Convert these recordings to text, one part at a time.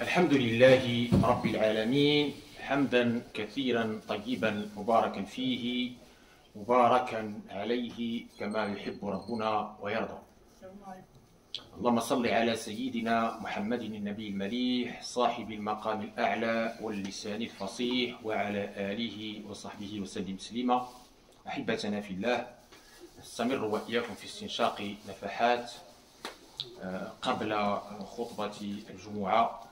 الحمد لله رب العالمين حمدا كثيرا طيبا مباركا فيه مباركا عليه كما يحب ربنا ويرضى. اللهم صل على سيدنا محمد النبي المليح صاحب المقام الأعلى واللسان الفصيح وعلى آله وصحبه وسلم تسليما. أحبتنا في الله، نستمر وإياكم في استنشاق نفحات قبل خطبة الجمعة،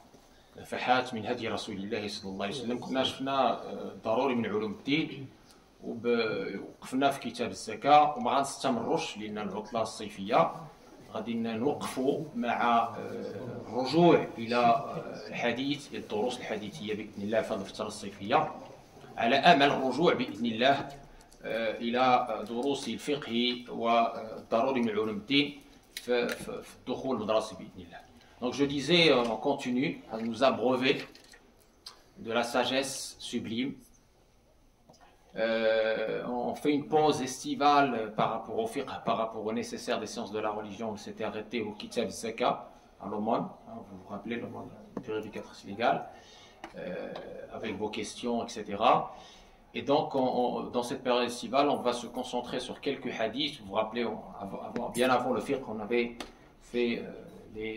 نفحات من هدي رسول الله صلى الله عليه وسلم. كنا شفنا ضروري من علوم الدين وقفنا في كتاب الزكاة وما غنستمروش لأن العطلة الصيفية غادي نوقفوا مع الرجوع إلى الحديث، الدروس الحديثية بإذن الله في هذه الفترة الصيفية، على أمل الرجوع بإذن الله إلى دروس الفقه والضروري من علوم الدين في الدخول المدرسي بإذن الله. Donc je disais, on continue à nous abreuver de la sagesse sublime. On fait une pause estivale par rapport au fiqh, par rapport au nécessaire des sciences de la religion. On s'était arrêté au Kitab Zaka, à l'aumône. Vous vous rappelez, l'aumône purificatrice légale, avec vos questions, etc. Et donc, dans cette période estivale, on va se concentrer sur quelques hadiths. Vous vous rappelez, bien avant le fiqh, on avait fait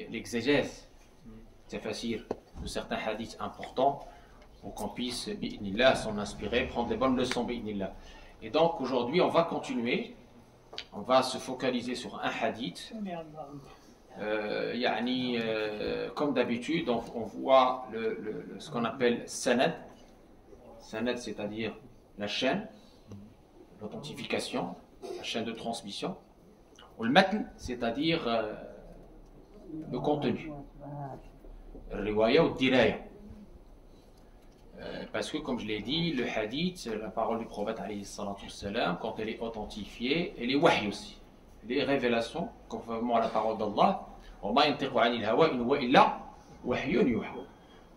l'exégèse, tafasir, de certains hadiths importants pour qu'on puisse, bi'idnillah, s'en inspirer, prendre des bonnes leçons, bi'idnillah. Et donc, aujourd'hui, on va continuer. On va se focaliser sur un hadith. Comme d'habitude, on voit ce qu'on appelle sanad. Sanad, c'est-à-dire la chaîne, l'authentification, la chaîne de transmission. Ou le matn, c'est-à-dire le contenu. Riwaya ou diraya. Parce que, comme je l'ai dit, le hadith, la parole du prophète, alayhi salatu wassalam, quand elle est authentifiée, elle est wahy aussi. Elle est révélation, conformément à la parole d'Allah.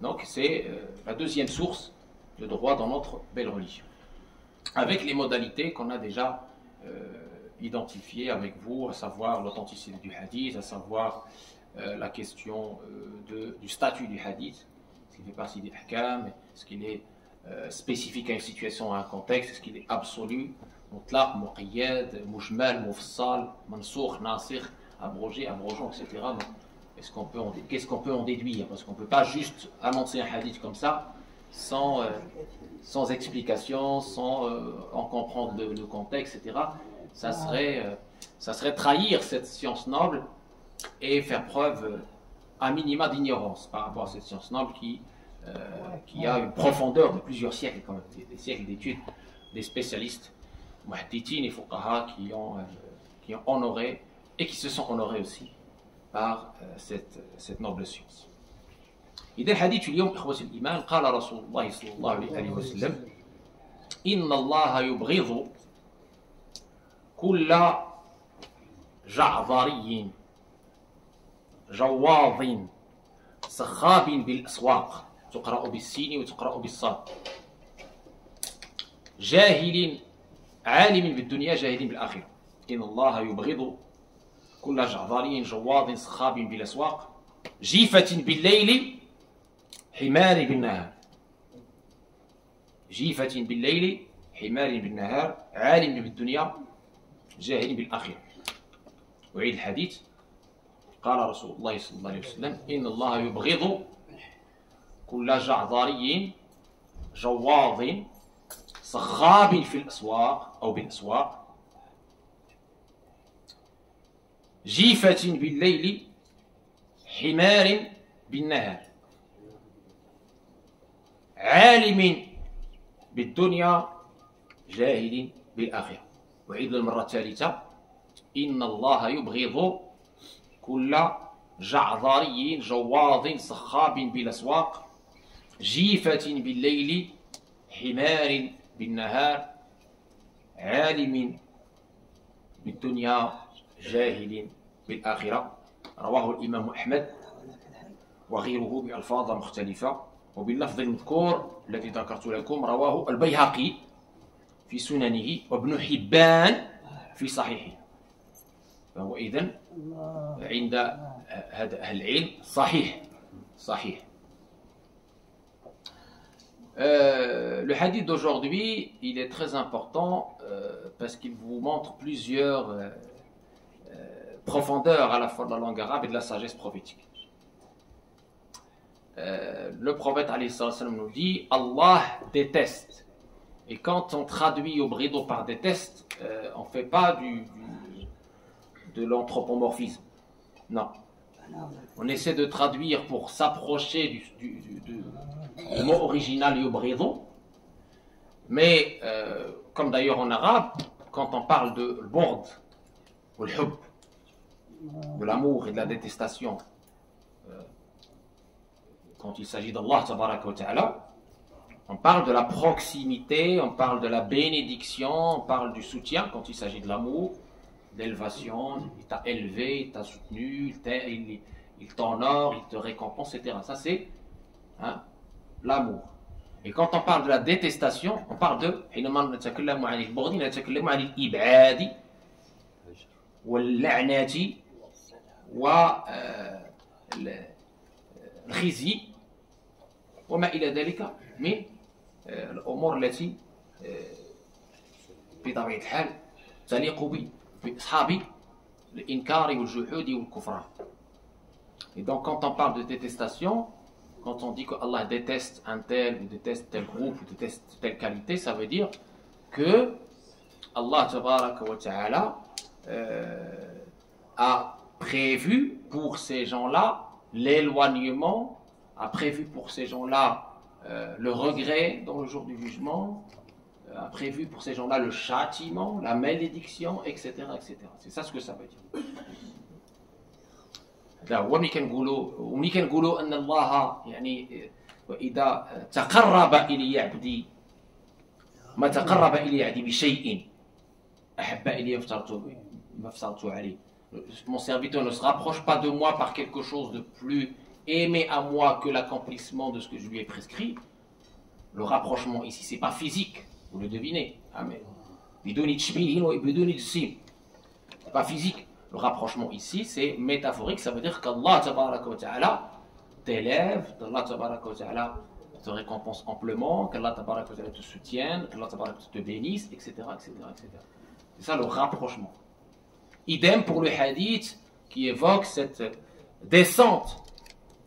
Donc, c'est la deuxième source de droit dans notre belle religion. Avec les modalités qu'on a déjà identifiées avec vous, à savoir l'authenticité du hadith, à savoir la question du statut du hadith, est-ce qu'il fait partie des ahkam, est-ce qu'il est spécifique à une situation, à un contexte, est-ce qu'il est absolu, mutlaq, muqayyad, mujmal, mufassal, mansoukh, nasikh, abrogé, abrogeant, etc. Qu'est-ce qu'on peut en déduire? Parce qu'on ne peut pas juste annoncer un hadith comme ça, sans explication, sans en comprendre le contexte, etc. Ça serait trahir cette science noble et faire preuve à minima d'ignorance par rapport à cette science noble qui a une profondeur de plusieurs siècles, quand même, des siècles d'études, des spécialistes, muhaddithin et fuqaha qui ont honoré et qui se sont honorés aussi par cette noble science. إذا الحديث اليوم إخوة الإيمان، قال رسول الله صلى الله عليه وسلم: إن الله يبغض كل جعذري جواظ سخاب بالأسواق، تقرأ بالسين وتقرأ بالصاد، جاهل عالم بالدنيا جاهل بالآخرة. إن الله يبغض كل جعذري جواظ سخاب بالأسواق، جيفة بالليل حمار بالنهار. جيفة بالليل حمار بالنهار، عالم بالدنيا جاهل بالآخرة. أعيد الحديث. قال رسول الله صلى الله عليه وسلم: إن الله يبغض كل جعذري جواظ صخاب في الأسواق أو بالأسواق، جيفة بالليل حمار بالنهار، عالم بالدنيا جاهل بالآخرة. أعيد المرة الثالثة: إن الله يبغض كل جعذري جواظ صخاب بالأسواق، جيفة بالليل حمار بالنهار، عالم بالدنيا جاهل بالآخرة. رواه الإمام أحمد وغيره بألفاظ مختلفة، وباللفظ المذكور الذي ذكرت لكم رواه البيهقي في سننه وابن حبان في صحيحه. فهو إذن عند هذا العلم صحيح. Le hadith d'aujourd'hui, il est très important parce qu'il vous montre plusieurs profondeurs à la fois de la langue arabe et de la sagesse prophétique. Le prophète alayhi salam nous dit Allah déteste. Et quand on traduit au bridou par déteste, on ne fait pas de l'anthropomorphisme. Non. On essaie de traduire pour s'approcher du mot original yubridu. Mais, comme d'ailleurs en arabe, quand on parle de l'bord, ou le hub, de l'amour et de la détestation, quand il s'agit d'Allah, on parle de la proximité, on parle de la bénédiction, on parle du soutien quand il s'agit de l'amour, d'élévation, il t'a élevé, il t'a soutenu, il t'honore, il te récompense, etc. Ça c'est l'amour. Et quand on parle de la détestation, on parle de الخزي وما إلى ذلك من الأمور التي بطبيعة الحال تليق بأصحاب الإنكار والجحود والكفران. Et donc quand on parle de détestation, quand on dit que Allah déteste un tel, ou déteste tel groupe, ou déteste telle qualité, ça veut dire que Allah tabaraka wa ta'ala a prévu pour ces gens-là l'éloignement, a prévu pour ces gens-là le regret dans le jour du jugement, a prévu pour ces gens-là le châtiment, la malédiction, etc. etc. C'est ça ce que ça veut dire. وملي كنقولوا ان الله يعني واذا تقرب الي عبدي ما تقرب الي عبدي بشيء احب الي ما افترضت عليه. Mon serviteur ne se rapproche pas de moi par quelque chose de plus aimé à moi que l'accomplissement de ce que je lui ai prescrit. Le rapprochement ici, c'est pas physique, vous le devinez. Amen. C'est pas physique. Le rapprochement ici, c'est métaphorique, ça veut dire qu'Allah ta'ala t'élève, qu'Allah ta'ala te récompense amplement, qu'Allah ta'ala te soutienne, qu'Allah ta'ala te bénisse, etc., etc., etc. C'est ça le rapprochement. Idem pour le hadith qui évoque cette descente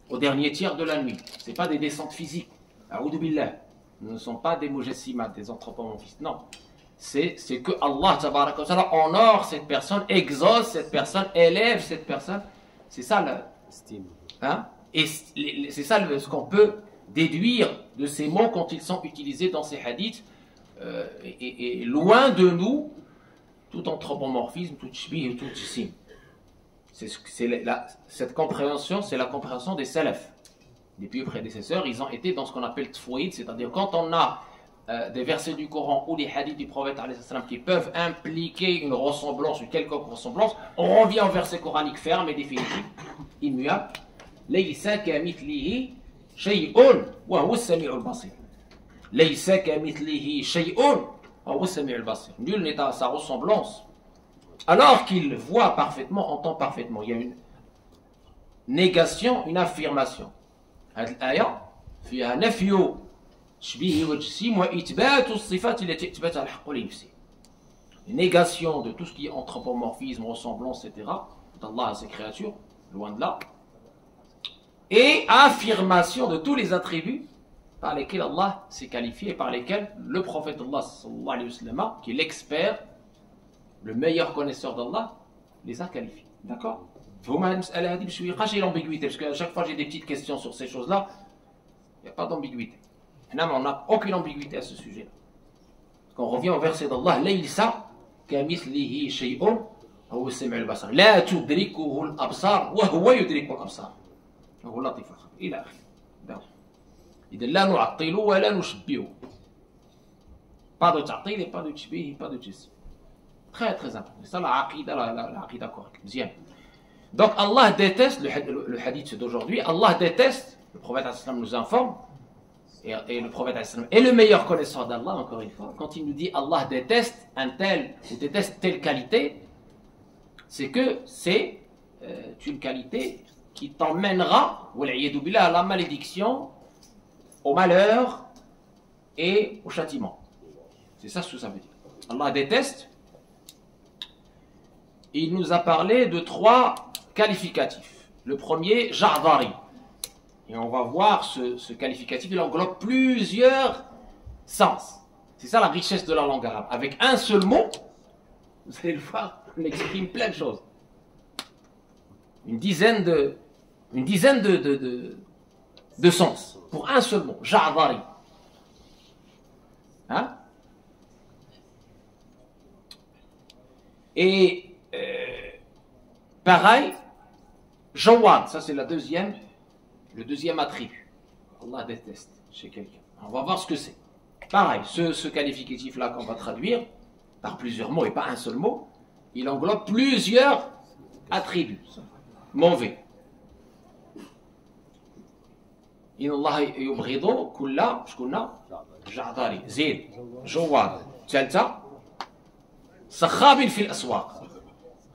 au dernier tiers de la nuit. Ce n'est pas des descentes physiques. A'oudou billah. Nous ne sommes pas des mujassimat, des anthropomorphistes. Non. C'est que Allah honore cette personne, exauce cette personne, élève cette personne. C'est ça l'estime. Et c'est ça ce qu'on peut déduire de ces mots quand ils sont utilisés dans ces hadiths. Et loin de nous, tout anthropomorphisme, tout shbih, tout jissim. Cette compréhension, c'est la compréhension des salafs. Les pieux prédécesseurs, ils ont été dans ce qu'on appelle tfouïd, c'est-à-dire quand on a des versets du Coran ou des hadiths du prophète qui peuvent impliquer une ressemblance, une quelconque ressemblance, on revient au verset coranique ferme et définitif, immuable. Laysa kamithlihi shay'un wa huwa as-sami'ul basir. Laysa kamithlihi shay'un wa huwa as-sami'ul basir. Nul n'est à sa ressemblance, alors qu'il voit parfaitement, entend parfaitement. Il y a une négation, une affirmation. Cette ayah fiha nafyu shbihi wa jsim wa ithbatu as-sifat allati ithbataha al-haqq li nafsihi. Une négation de tout ce qui est anthropomorphisme, ressemblance, etc. d'Allah à ses créatures, loin de là. Et affirmation de tous les attributs par lesquels Allah s'est qualifié et par lesquels le prophète Allah sallallahu alayhi wa sallam, qui est l'expert, le meilleur connaisseur d'Allah, les a qualifiés. D'accord? J'ai l'ambiguïté, parce qu'à chaque fois j'ai des petites questions sur ces choses-là, il n'y a pas d'ambiguïté. On n'a aucune ambiguïté à ce sujet-là. Quand on revient au verset d'Allah, Laysa kamithlihi shay'un huwa as-sami'ul basir. La tudrikuhu al-absar wa huwa yudriku al-absar. وهو لطيف إلى آخره. إذا لا نعطل ولا نشبه. Pas de ta'til et pas de tshbih et pas de jism. Très très important. C'est ça la aqida correcte. Deuxième. Donc Allah déteste, le hadith d'aujourd'hui, Allah déteste, le prophète nous informe, et le prophète est le meilleur connaisseur d'Allah, encore une fois, quand il nous dit Allah déteste un tel ou déteste telle qualité, c'est que c'est une qualité qui t'emmènera à la malédiction, au malheur, et au châtiment. C'est ça ce que ça veut dire. Allah déteste. Il nous a parlé de 3 qualificatifs. Le premier, Ja'dari. Et on va voir ce qualificatif, il englobe plusieurs sens. C'est ça la richesse de la langue arabe. Avec un seul mot, vous allez le voir, on exprime plein de choses. Une dizaine de sens pour un seul mot. Ja'dari. Hein? Et pareil, Jawad, ça c'est le deuxième attribut. Allah déteste chez quelqu'un. On va voir ce que c'est. Pareil, ce qualificatif-là qu'on va traduire par plusieurs mots et pas un seul mot, il englobe plusieurs attributs. Mauvais. إن الله يبغض كل شكون جعدري زيد جواد ثالثة سخاب في الأسواق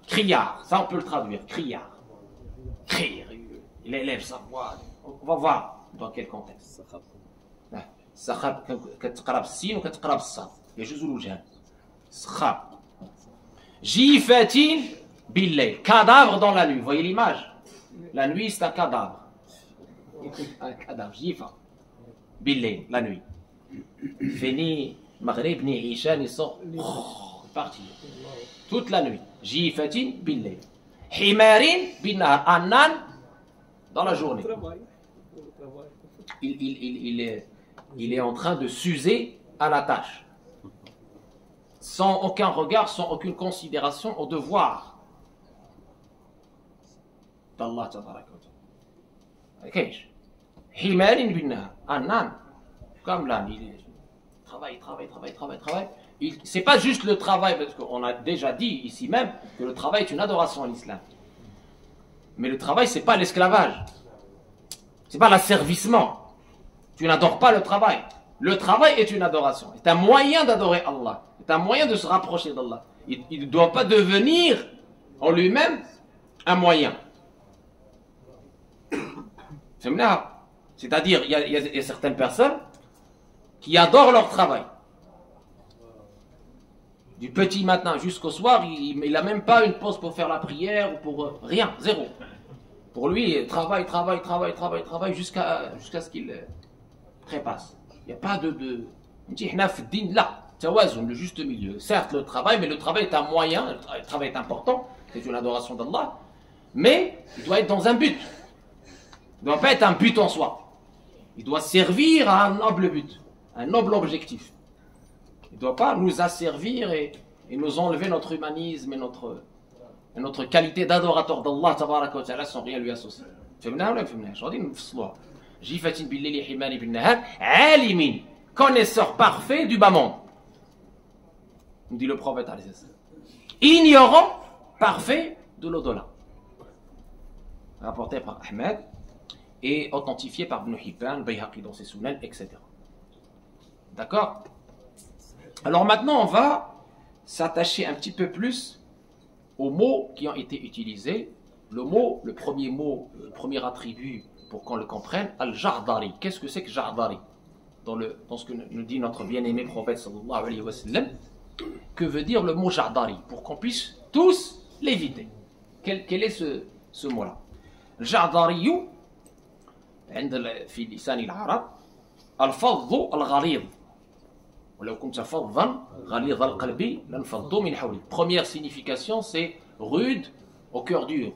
criard, ça on peut le traduire, criard. Crier, il élève sa voix. On va voir dans quel contexte. سخاب كتقرا بالسين وكتقرا بالصاد يجوز الوجهان. سخاب جيفة بالليل, cadavre dans la nuit. Vous voyez l'image? La nuit c'est un cadavre. Un cadavre, jifa. Billayl, la nuit. Fini, Maghrib, ni Isha, ni sort. Parti. Toute la nuit. Jifatin, billayl. Himarin, binnar. Annan, dans la journée. Il est en train de s'user à la tâche. Sans aucun regard, sans aucune considération au devoir d'Allah. كيش حمار بالنهار النان comme l'âne, il travaille. C'est pas juste le travail, parce qu'on a déjà dit ici même que le travail est une adoration en islam. Mais le travail, c'est pas l'esclavage, c'est pas l'asservissement. Tu n'adores pas le travail. Le travail est une adoration, c'est un moyen d'adorer Allah, c'est un moyen de se rapprocher d'Allah. Il ne doit pas devenir en lui-même un moyen. C'est-à-dire, il y a certaines personnes qui adorent leur travail. Du petit matin jusqu'au soir, il n'a même pas une pause pour faire la prière ou pour rien, zéro. Pour lui, travail jusqu'à ce qu'il trépasse. Il n'y a pas de là, le juste milieu. Certes, le travail, mais le travail est un moyen, le travail est important, c'est une adoration d'Allah, mais il doit être dans un but. Il ne doit pas être un but en soi. Il doit servir à un noble but, un noble objectif. Il ne doit pas nous asservir et nous enlever notre humanisme et notre qualité d'adorateur d'Allah tabaraka wa ta'ala sans rien lui associer. Connaisseur parfait du bas monde, nous dit le prophète. Ignorant parfait de l'au-delà. Rapporté par Ahmed et authentifié par Ibn Hibban, Bayhaqi dans ses Sunan, etc. D'accord? Alors maintenant, on va s'attacher un petit peu plus aux mots qui ont été utilisés. Le premier attribut pour qu'on le comprenne, Al-Ja'dari. Qu'est-ce que c'est que Ja'dari? Dans ce que nous dit notre bien-aimé prophète sallallahu alayhi wa sallam, que veut dire le mot Ja'dari? Pour qu'on puisse tous l'éviter. Quel est ce mot-là? Ja'dari في لسان العرب الفظ الغليظ ولو كنت فظا غليظ القلب لانفضوا من حولك. Première signification, c'est rude au cœur dur.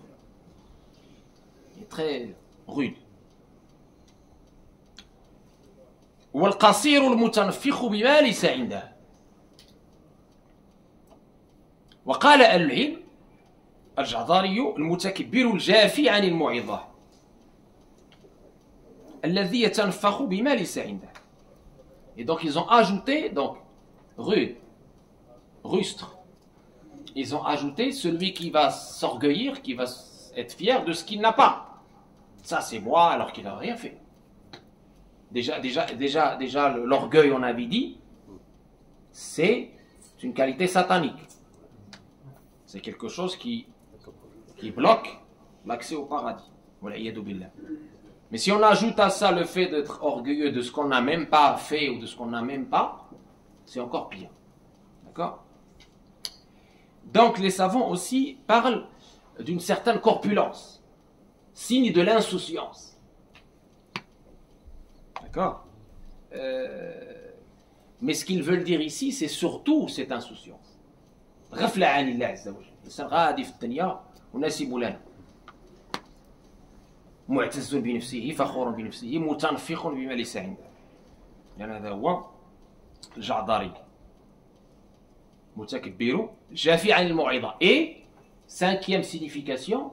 Il est très rude. والقصير المتنفخ بما ليس عنده. وقال أهل العلم الجعداري المتكبر الجافي عن الموعظة الذي يتنفخ بما ليس عنده. Et donc ils ont ajouté, donc rude, rustre, ils ont ajouté celui qui va s'orgueillir, qui va être fier de ce qu'il n'a pas. Ça c'est moi alors qu'il n'a rien fait. Déjà l'orgueil, on avait dit, c'est une qualité satanique. C'est quelque chose qui bloque l'accès au paradis. Voilà, yadou billah. Mais si on ajoute à ça le fait d'être orgueilleux de ce qu'on n'a même pas fait ou de ce qu'on n'a même pas, c'est encore pire. D'accord? Donc les savants aussi parlent d'une certaine corpulence, signe de l'insouciance. D'accord? Mais ce qu'ils veulent dire ici, c'est surtout cette insouciance. غفلة عن الله عز وجل. الإنسان غادي في الدنيا وناسب لنا. معتز بنفسه فخور بنفسه متنفخ بما ليس عنده. يعني هذا هو الجعضري. متكبر جافي عن الموعظة. Et cinquième signification,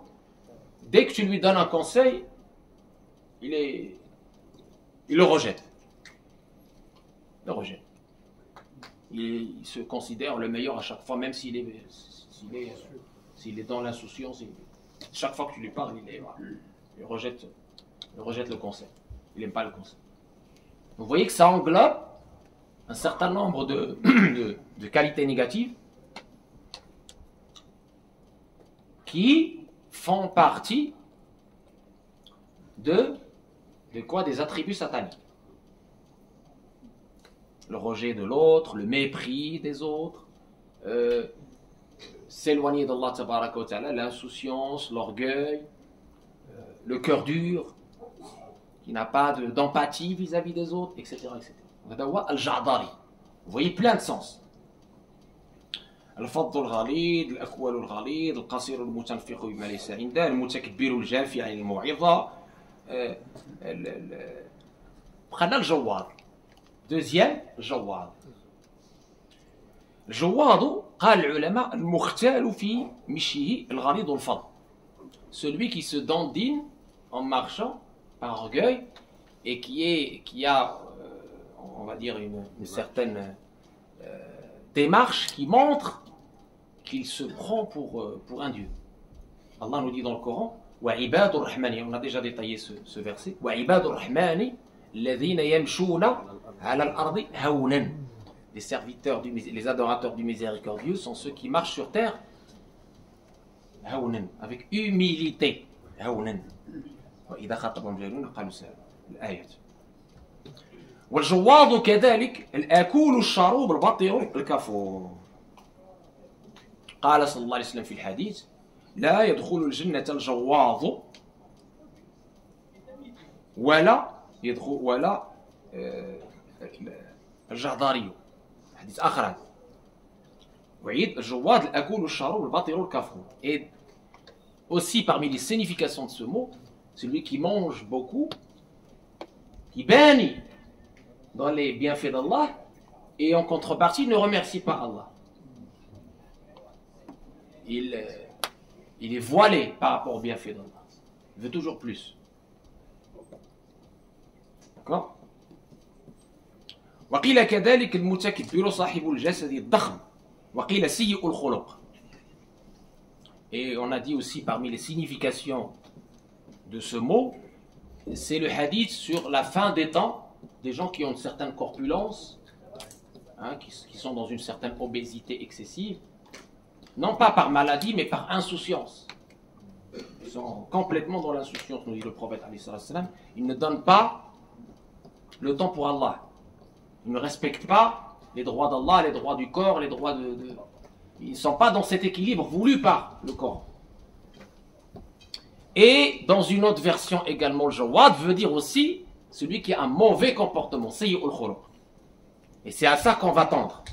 dès que tu lui donnes un conseil, il le rejette. Il le rejette. Il se considère le meilleur à chaque fois, même s'il est dans l'insouciance. Chaque fois que tu lui parles, il rejette le conseil. Il n'aime pas le conseil. Vous voyez que ça englobe un certain nombre de qualités négatives qui font partie de quoi? Des attributs sataniques. Le rejet de l'autre, le mépris des autres, s'éloigner d'Allah tabaraka wa ta'ala, l'insouciance, l'orgueil, le cœur dur, qui n'a pas d'empathie vis-à-vis des autres, etc. Al-Ja'dari. Vous voyez plein de sens. الفض الغليظ الأكول الغليظ القصير المتنفخ بما ليس عنده المتكبر الجافي عن الموعظة خلينا الجواد. Deuxième, جواد. الجواد قال العلماء المختال في مشيه الغليظ الفض. Celui qui se dandine en marchant par orgueil et qui a on va dire une certaine démarche qui montre qu'il se prend pour un Dieu. Allah nous dit dans le Coran, وَعِبَادُ الرَّحْمَنِ, on a déjà détaillé ce verset, وَعِبَادُ الرَّحْمَنِ الَّذِينَ يَمْشُونَ عَلَى الْأَرْضِ هَوْنًا. Les serviteurs, les adorateurs du miséricordieux sont ceux qui marchent sur terre هَوْنًا, avec humilité. هَوْنًا. وَإِذَا خَاطَبَهُمْ الْجَاهِلُونَ قَالُوا سَلَامًا. الآية. والجواد كذلك الآكول الشروب البطر الكفور. قال صلى الله عليه وسلم في الحديث لا يدخل الجنة الجواظ ولا الجعضاري. حديث آخر وعيد الجواد الآكول الشروب البطر الكفور. Et aussi parmi les significations de ce mot, celui qui mange beaucoup, qui baigne dans les bienfaits d'Allah et en contrepartie ne remercie pas Allah. Il est voilé par rapport aux bienfaits d'Allah. Il veut toujours plus. D'accord? وقيل كذلك المتكبر صاحب الجسد الضخم وقيل سيء الخلق. Et on a dit aussi parmi les significations de ce mot, c'est le hadith sur la fin des temps, des gens qui ont une certaine corpulence, hein, qui sont dans une certaine obésité excessive, non pas par maladie, mais par insouciance. Ils sont complètement dans l'insouciance, nous dit le prophète, ils ne donnent pas le temps pour Allah. Ils ne respectent pas les droits d'Allah, les droits du corps, les droits Ils ne sont pas dans cet équilibre voulu par le corps. Et dans une autre version également, le jawad veut dire aussi celui qui a un mauvais comportement. Sayyi'ul khuluq. Et c'est à ça qu'on va tendre,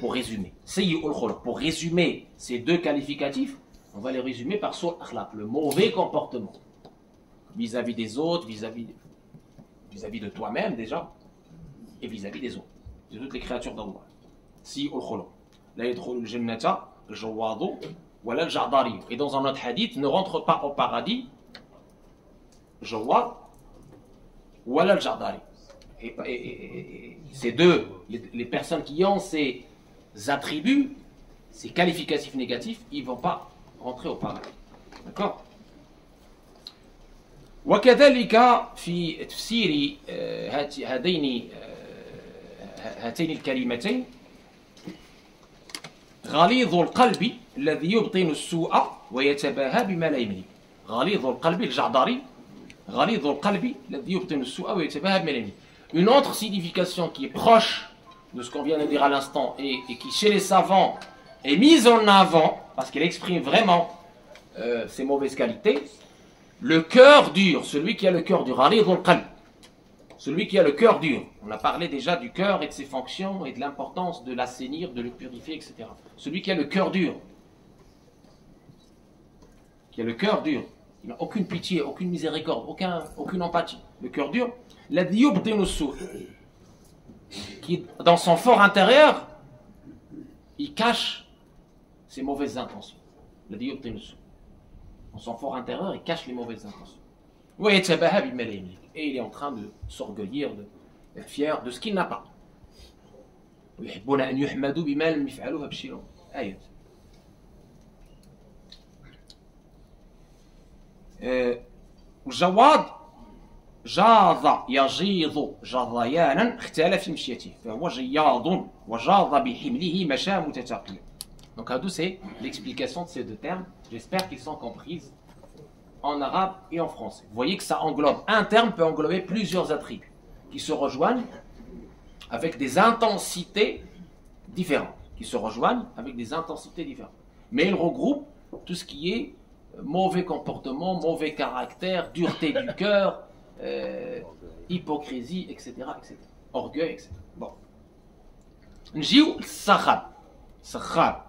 pour résumer. Sayyi'ul khuluq. Pour résumer ces deux qualificatifs, on va les résumer par sur akhlaq, le mauvais comportement. Vis-à-vis des autres, vis-à-vis de toi-même déjà, et vis-à-vis des autres, de toutes les créatures d'Allah. Sayyi'ul khuluq. La yadkhulul jannata al-jawadu wala al-ja'dari. Et dans un autre hadith, ne rentre pas au paradis jawad wala al-ja'dari. Et ces deux, les personnes qui ont ces attributs, ces qualificatifs négatifs, ils ne vont pas rentrer au paradis. D'accord? وكذلك في تفسير هاتين الكلمتين غليظ القلب الذي يبطن السوء ويتباهى بما لا يملك. غليظ القلب الجعدري Une autre signification qui est proche de ce qu'on vient de dire à l'instant et qui chez les savants est mise en avant parce qu'elle exprime vraiment ses mauvaises qualités, le cœur dur, celui qui a le cœur dur, celui qui a le cœur dur. On a parlé déjà du cœur et de ses fonctions et de l'importance de l'assainir, de le purifier, etc. Celui qui a le cœur dur, qui a le cœur dur, il n'a aucune pitié, aucune miséricorde, aucune empathie. Le cœur dur, qui dans son fort intérieur, il cache ses mauvaises intentions. Dans son fort intérieur, il cache les mauvaises intentions. Et il est en train de s'orgueillir, d'être fier de ce qu'il n'a pas. الجواد جاظ يجيظ جظيانا اختال في مشيته فهو جياض وجاظ بحمله مشى متتقيا. Donc à c'est l'explication de ces deux termes. J'espère qu'ils sont comprises en arabe et en français. Vous voyez que ça englobe, un terme peut englober plusieurs attributs qui se rejoignent avec des intensités différentes. Mais ils regroupent tout ce qui est mauvais comportement, mauvais caractère, dureté du cœur, hypocrisie, etc., etc. Orgueil, etc. Bon. نجيو الصخب. صخاب.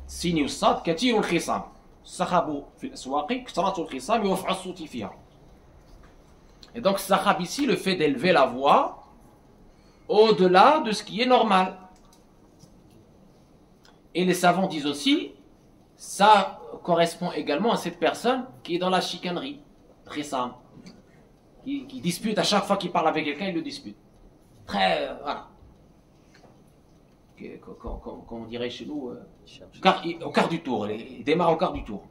السين والصاد كثير الخصام. الصخب في الأسواق كثرة الخصام ورفع الصوت فيها. Et donc, sakhab ici, le fait d'élever la voix au-delà de ce qui est normal. Et les savants disent aussi, ça correspond également à cette personne qui est dans la chicanerie, khissam, qui dispute à chaque fois qu'il parle avec quelqu'un, il le dispute. Très, voilà. Comme on dirait chez nous, au quart du tour, il démarre au quart du tour.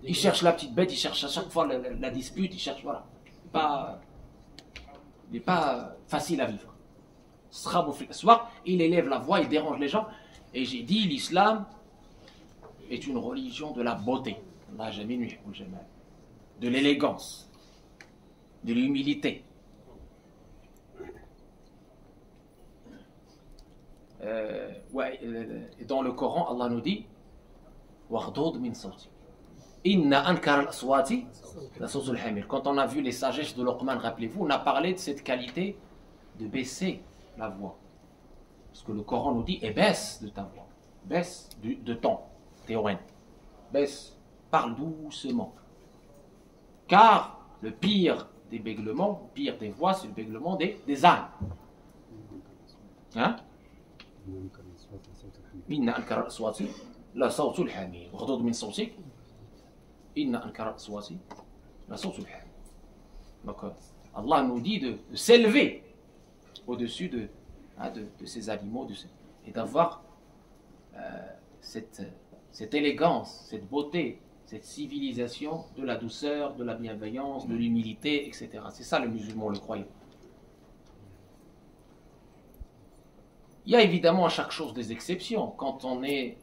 Il cherche la petite bête, il cherche à chaque fois la dispute, il cherche, voilà. Il n'est pas facile à vivre. Il élève la voix, il dérange les gens. Et j'ai dit, l'islam est une religion de la beauté, de l'élégance, de l'humilité. Et dans le Coran, Allah nous dit quand on a vu les sagesses de Luqman, rappelez-vous, on a parlé de cette qualité de baisser la voix. Parce que le Coran nous dit, et baisse de ta voix, baisse de ton théorème, baisse, parle doucement. Car le pire des béglements, le pire des voix, c'est le béglement des ânes. Hein? Inna ankara al-aswati la sawtu al-hamir. Waghdud min sawtik. Inna ankara al-aswati la sawtu al-hamir. Donc Allah nous dit de s'élever au-dessus de ces animaux et d'avoir cette élégance, cette beauté, cette civilisation de la douceur, de la bienveillance, de l'humilité, etc. C'est ça le musulman, le croyant. Il y a évidemment à chaque chose des exceptions. Quand on est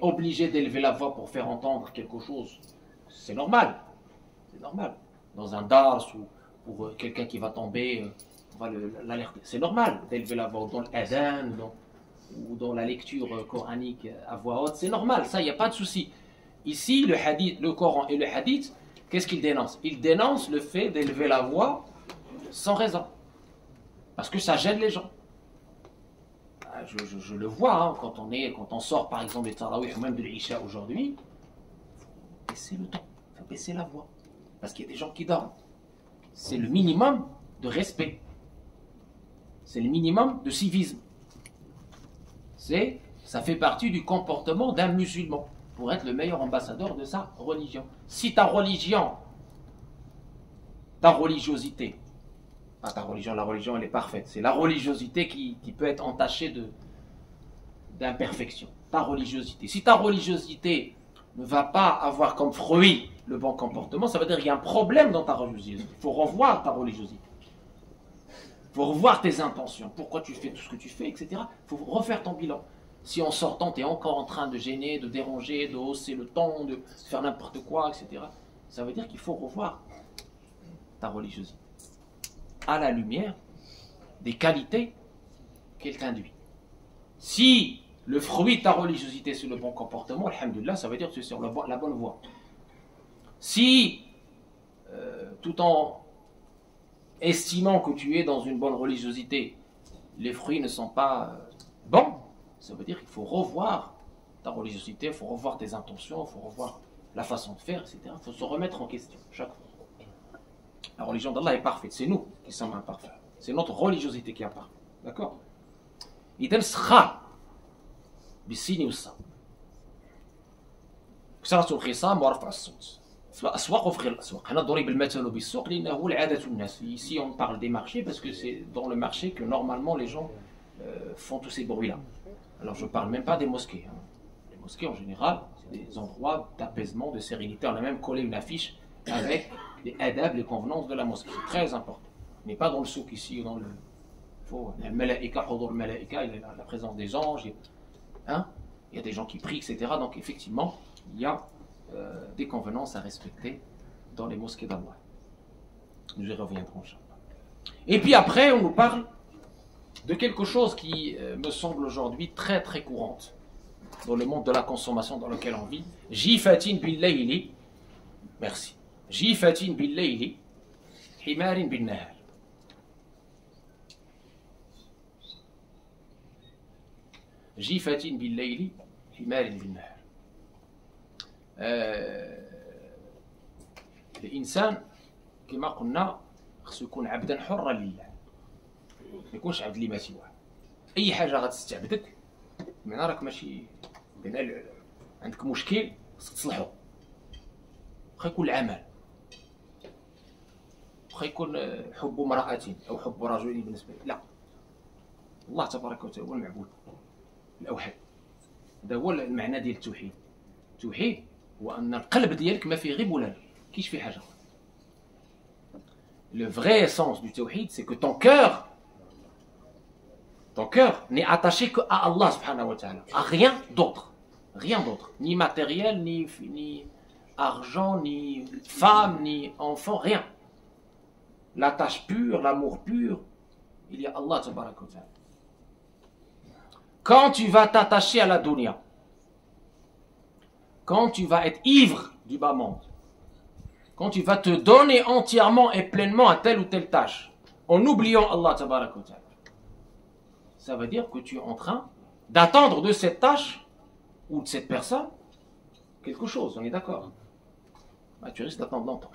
obligé d'élever la voix pour faire entendre quelque chose, c'est normal. C'est normal. Dans un dars ou pour quelqu'un qui va tomber, on va l'alerter. C'est normal d'élever la voix dans l'adhan ou dans la lecture coranique à voix haute. C'est normal, ça, il n'y a pas de souci. Ici, le hadith, le Coran et le hadith, qu'est-ce qu'ils dénoncent? Ils dénoncent le fait d'élever la voix sans raison. Parce que ça gêne les gens. Je le vois, hein, quand on sort par exemple des tarawih ou même de l'isha aujourd'hui, il faut baisser le ton, il faut baisser la voix. Parce qu'il y a des gens qui dorment. C'est le minimum de respect. C'est le minimum de civisme. Ça fait partie du comportement d'un musulman pour être le meilleur ambassadeur de sa religion. Si ta religiosité, pas ta religion, la religion elle est parfaite, c'est la religiosité qui peut être entachée d'imperfection. Ta religiosité. Si ta religiosité ne va pas avoir comme fruit le bon comportement, ça veut dire qu'il y a un problème dans ta religiosité. Il faut revoir ta religiosité. Il faut revoir tes intentions. Pourquoi tu fais tout ce que tu fais, etc. Il faut refaire ton bilan. Si en sortant, tu es encore en train de gêner, de déranger, de hausser le ton, de faire n'importe quoi, etc. Ça veut dire qu'il faut revoir ta religiosité à la lumière des qualités qu'elle t'induit. Si le fruit de ta religiosité c'est le bon comportement, alhamdoulilah, ça veut dire que tu es sur la bonne voie. Si, tout en estimant que tu es dans une bonne religiosité, les fruits ne sont pas bons, ça veut dire qu'il faut revoir ta religiosité, il faut revoir tes intentions, il faut revoir la façon de faire, etc. Il faut se remettre en question chaque fois. La religion d'Allah est parfaite, c'est nous qui sommes imparfaits. C'est notre religiosité qui est imparfaite. D'accord? إذن سخاء بالسين والصاد كثرة الخصام ورفع الصوت في الأسواق وفي غير الأسواق. هنا ضرب المثل بالسوق لأنه هو العادة الناس. Ici on parle des marchés parce que c'est dans le marché que normalement les gens font tous ces bruits-là. Alors je ne parle même pas des mosquées. Hein. Les mosquées en général, c'est des endroits d'apaisement, de sérénité. On a même collé une affiche avec les adab, les convenances de la mosquée. C'est très important. Mais pas dans le souk ici ou dans le... la présence des anges, hein? Il y a des gens qui prient, etc. Donc effectivement, il y a des convenances à respecter dans les mosquées d'Allah. Nous y reviendrons. Et puis après, on nous parle de quelque chose qui me semble aujourd'hui très très courante dans le monde de la consommation dans lequel on vit. Jifatin bil layli, merci. Jifatin bil layli, himarin bin nahar. جيفة بالليل حمار بالنهار. الإنسان كما قلنا خصو يكون عبدا حرا لله، ما يكونش عبد لما سواه. أي حاجة غتستعبدك معناها راك ماشي عندك مشكل خصك تصلحو. واخا يكون العمل، واخا يكون حب امرأة أو حب رجل بالنسبة لي، لا، الله تبارك وتعالى هو المعبود الأوحد. هذا هو المعنى ديال التوحيد. التوحيد هو أن القلب ديالك ما فيه غير بولال، كاينش فيه حاجة. Le vrai sens du tawhid, c'est que ton cœur n'est attaché qu'à Allah subhanahu wa ta'ala, à rien d'autre. Rien d'autre. Ni matériel, ni argent, ni femme, ni enfant, rien. L'attache pure, l'amour pur, il y a Allah tabaraka wa ta'ala. Quand tu vas t'attacher à la dunya, quand tu vas être ivre du bas monde, quand tu vas te donner entièrement et pleinement à telle ou telle tâche, en oubliant Allah tabaraka wa ta'ala, ça veut dire que tu es en train d'attendre de cette tâche ou de cette personne quelque chose, on est d'accord? Ah, tu risques d'attendre longtemps.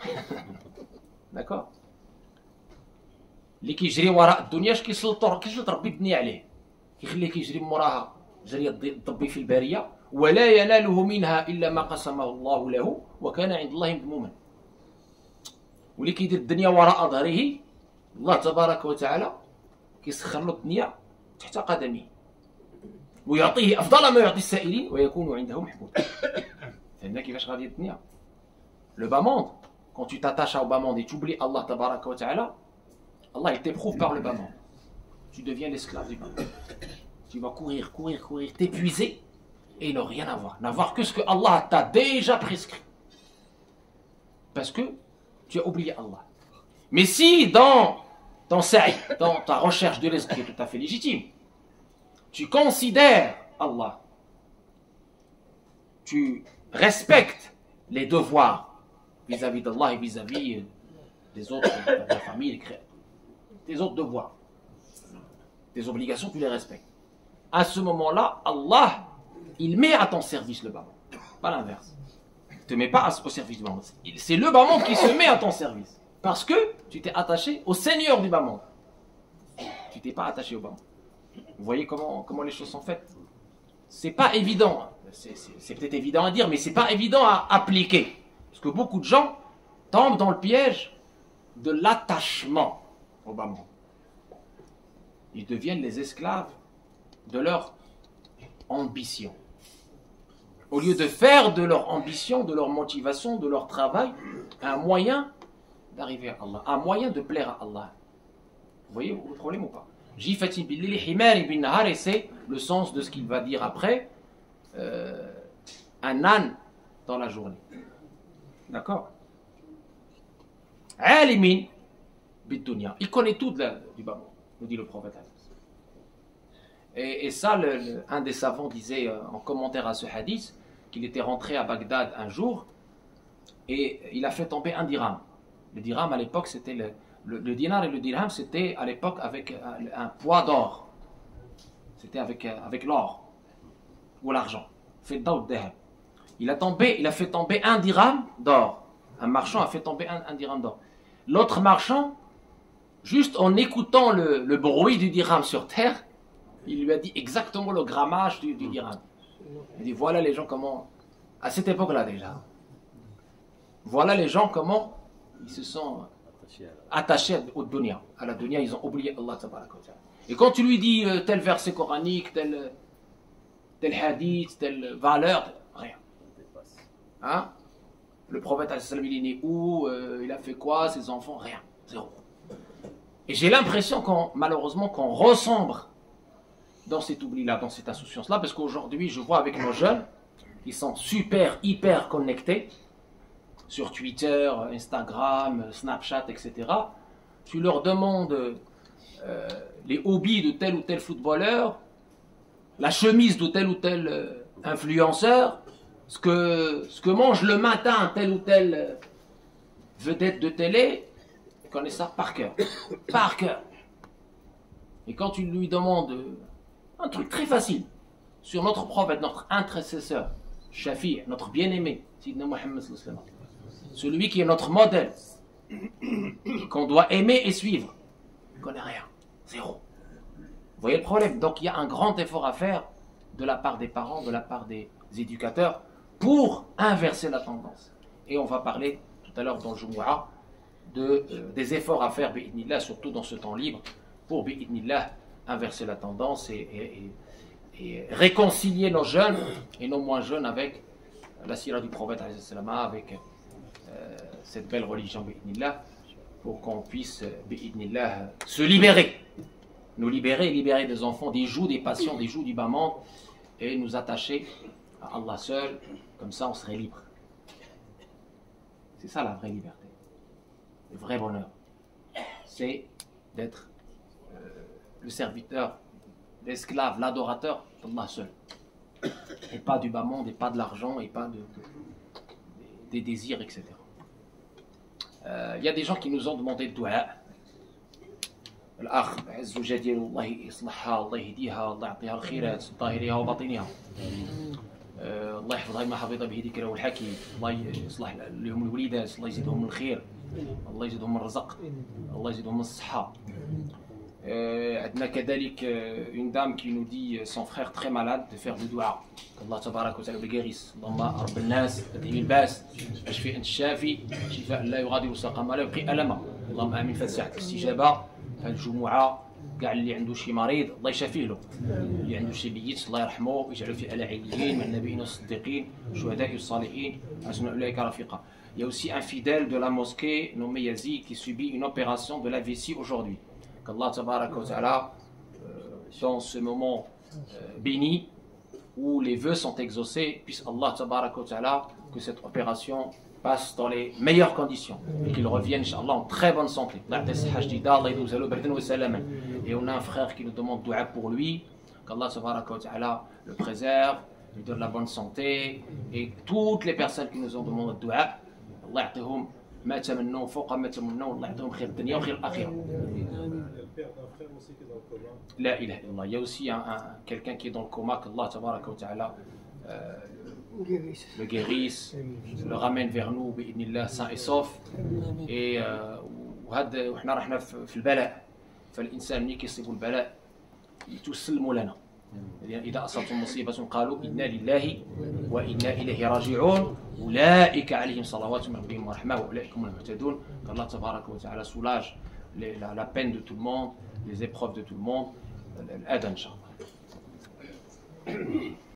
D'accord? اللي كيجري وراء الدنيا اش كيسلط ربي الدنيا عليه، كيخليه كيجري موراها جري الضبي في الباريه، ولا يناله منها الا ما قسمه الله له وكان عند الله مذموما. واللي كيدير الدنيا وراء ظهره الله تبارك وتعالى كيسخر له الدنيا تحت قدمه ويعطيه افضل ما يعطي السائلين ويكون عنده محمود. فهمنا كيفاش غادي الدنيا؟ Le bas monde, quand tu t'attaches au bas monde et tu oublies Allah tabaraka wa ta'ala, Allah il t'éprouve par le bas monde. Tu deviens l'esclave du bas monde. Tu vas courir, t'épuiser et ne rien avoir. N'avoir que ce que Allah t'a déjà prescrit. Parce que tu as oublié Allah. Mais si dans ta recherche de l'esprit qui est tout à fait légitime, tu considères Allah, tu respectes les devoirs vis-à-vis d'Allah et vis-à-vis des autres, de la famille, des autres devoirs, tes obligations, tu les respectes. À ce moment-là, Allah, il met à ton service le bas monde, pas l'inverse. Il ne te met pas au service du bas monde. C'est le bas monde qui se met à ton service. Parce que tu t'es attaché au Seigneur du bas monde. Tu t'es pas attaché au bas monde. Vous voyez comment les choses sont faites? C'est pas évident. C'est peut-être évident à dire, mais c'est pas évident à appliquer. Parce que beaucoup de gens tombent dans le piège de l'attachement au bas monde. Ils deviennent les esclaves de leur ambition. Au lieu de faire de leur ambition, de leur motivation, de leur travail, un moyen d'arriver à Allah, un moyen de plaire à Allah. Vous voyez le problème ou pas? Jifatin bil-layli himari bin-nahar, et c'est le sens de ce qu'il va dire après, un âne dans la journée. D'accord? Alimin bid-dunya. Il connaît tout du bas monde, nous dit le prophète. Et ça, un des savants disait en commentaire à ce hadith qu'il était rentré à Bagdad un jour et il a fait tomber un dirham. Le dirham à l'époque, c'était le dinar et le dirham, c'était à l'époque avec un poids d'or. C'était avec l'or ou l'argent. Il a fait tomber un dirham d'or. Un marchand a fait tomber un dirham d'or. L'autre marchand, juste en écoutant le bruit du dirham sur terre, il lui a dit exactement le grammage du dirham. Il dit voilà les gens comment, à cette époque-là déjà, voilà les gens comment ils se sont attachés au dunya. À la dunya, ils ont oublié Allah tabaraka wa ta'ala. Et quand tu lui dis tel verset coranique, tel hadith, telle valeur, rien. Hein? Le prophète il est né où, il a fait quoi, ses enfants, rien, zéro. Et j'ai l'impression malheureusement qu'on ressemble dans cet oubli-là, dans cette insouciance-là, parce qu'aujourd'hui, je vois avec nos jeunes, ils sont hyper connectés sur Twitter, Instagram, Snapchat, etc. Tu leur demandes les hobbies de tel ou tel footballeur, la chemise de tel ou tel influenceur, ce que mange le matin tel ou tel vedette de télé, ils connaissent ça par cœur. Par cœur. Et quand tu lui demandes un truc très facile sur notre prophète, notre intercesseur, Shafi', notre bien-aimé, Sidna Muhammad sallallahu alayhi wa sallam, celui qui est notre modèle, qu'on doit aimer et suivre, il ne connaît rien. Zéro. Vous voyez le problème? Donc il y a un grand effort à faire de la part des parents, de la part des éducateurs, pour inverser la tendance. Et on va parler tout à l'heure dans le Jumu'ah des efforts à faire, bi'idnillah, surtout dans ce temps libre, pour bi'idnillah inverser la tendance et réconcilier nos jeunes et nos moins jeunes avec la sira du prophète, avec cette belle religion, bi'idnillah, pour qu'on puisse, bi'idnillah, se libérer. Nous libérer des enfants, des joues, des passions, des joues du bas monde, et nous attacher à Allah seul, comme ça on serait libre. C'est ça la vraie liberté. Le vrai bonheur, c'est d'être le serviteur, l'esclave, l'adorateur d'Allah seul. Et pas du bas monde, et pas de l'argent, et pas des désirs, etc. Il y a des gens qui nous ont demandé de dua. الأخ عز وجدير الله يصلحها الله يهديها الله يعطيها الخيرات ظاهرها وباطنها الله يحفظها ما حفظ به ذكره والحكيم الله يصلح لهم الوليدات الله يزيدهم من الخير الله يزيدهم من الرزق الله يزيدهم من الصحة عندنا كذلك une dame qui nous dit son frère très malade de faire du dua الله تبارك وتعالى بالجاريس اللهم رب الناس اذهب الباس اشفي انت الشافي شفاء لا يغادر سقما لا يبقي ألما اللهم امين فتسعة الاستجابة الجمعة كاع اللي عنده شي مريض الله يشافيه له اللي عنده شي بيت الله يرحمه ويجعله في اعلى عليين مع النبيين والصديقين والشهداء والصالحين حسن اولئك رفيقا. Il y a aussi un fidèle de la mosquée nommé Yazid qui subit une opération de la vessie aujourd'hui. Qu'Allah tabaraka wa ta'ala dans ce moment béni où les vœux sont exaucés, puisse Allah tabaraka wa ta'ala que cette opération passe dans les meilleures conditions et qu'il revienne Inch'Allah en très bonne santé. Et on a un frère qui nous demande dua pour lui, qu'Allah tabaraka wa ta'ala le préserve, lui donne la bonne santé, et toutes les personnes qui nous ont demandé dua, Allah ya'tihum ma tamannaw fawqa ma tamannaw, Allah ya'tihum khayr ad-dunya wa khayr al-akhirah. La ilaha illallah. Il y a aussi quelqu'un qui est dans le coma, qu'Allah tabaraka wa ta'ala le guérisse, le ramène vers nous بإذن sain et sauf. Et وحنا رحنا في البلاء فالإنسان ملي كيصيبوا البلاء يتسلموا لنا إذا أصابتهم مصيبة قالوا إنا لله وإنا إليه راجعون أولئك عليهم صلوات من ربهم ورحمة وأولئك هم المهتدون. qu'Allah تبارك وتعالى soulage la peine de tout le monde, les épreuves de tout le monde. الأذى إن شاء الله.